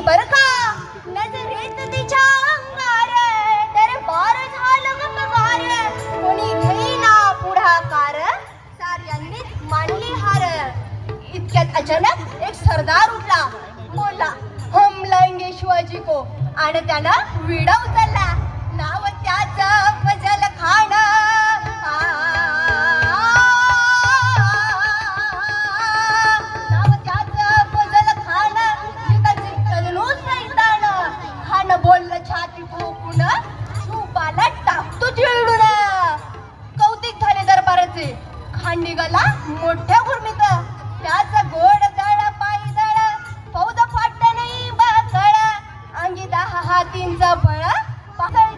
बर का नजरेत तिच्या अंगार दरबार झालं ग पगार कोणी घेईना पुढाकार साऱ्यांनीच मानली हार इतक्यात अचानक एक सरदार उठला बोलला हम लाएंगे शिवाजी को आणि त्यानं विडा उचलला नाव त्याचं फजल खान नाव त्याचं फजल खान खान बोललं छाती ठोकून शुबाला टाकतो चिळून कौतिक झाले दरबाराचे खान निघाला मोठ्या गुरमीत त्याचा गोड दळ पायी दळ फौज फाट नाही बकळ अंगी 10 हातींचा बळ पातळ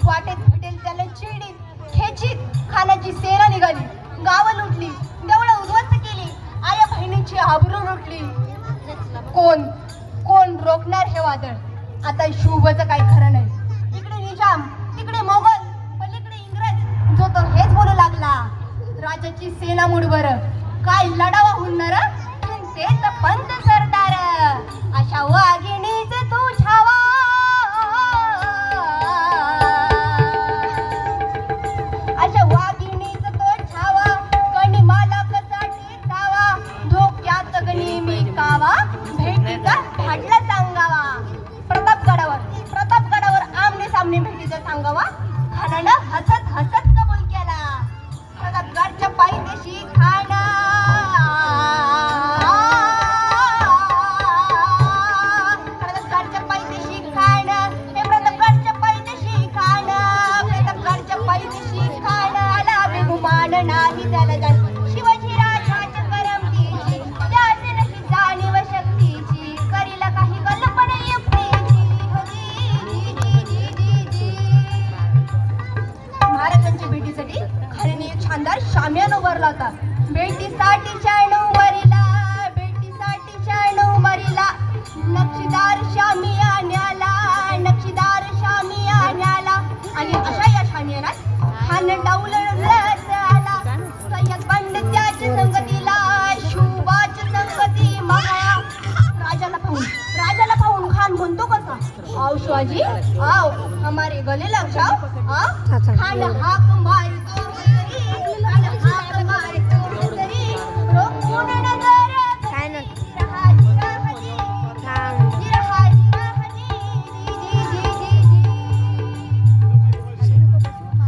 वाटेत भेटेल त्याला चिडीत खेचीत खानाची सेना निघाली गाव लुटली देवळं उद्ध्वस्त केली आया बहिणीची आबरू लुटली कोण कोण रोखणार हे वादळ आता शुभचं काही खरं नाही इकडे निजाम तिकडे मोगल पलीकडे इंग्रज जो तो हेच बोलू लागला राजाची सेना मुठभर काय लढावा हुनर तेच पंत सरदार अशा वाघिणीच तू छावा अशा वाघिणीच तो छावा कणी मालकासाठी छावा धोक्यात गणी मी कावा भेटीचा फाटला सांगावा प्रतापगडावर आमने सामने भेटीचा सांगावा खानानं हसत हसत कबूल केला प्रतापगडच्या पायथ्याशी खाना प्रतापगडच्या पायथ्याशी खान हे प्रतापगडच्या पायथ्याशी खान प्रतापगडच्या पायथ्याशी खान आला बेगुमान नाही त्याला जाण शिवाजी राजाच्या करमतीची त्याचे नशी जाणीव शक्तीची करीला काही कल्पना युक्तीची महाराजांच्या भेटीसाठी खानाने एक शानदार शामियाना उभारला होता भेटीसाठी नऊवारीला नक्षीदार शामियान्याला आणि अशा या शामियानात खान डावलत आला सय्यद पंडिताच्या संगतीला शुभाच्या संगती महा राजाला पाहून खान म्हणतो कसा आओ शिवाजी आओ हमारे गले लग जाओ खान हाक मारतो रोखून नजर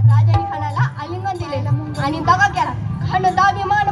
राजाने खानाला आलिंगन दिले आणि दगा केला खान दाभिमान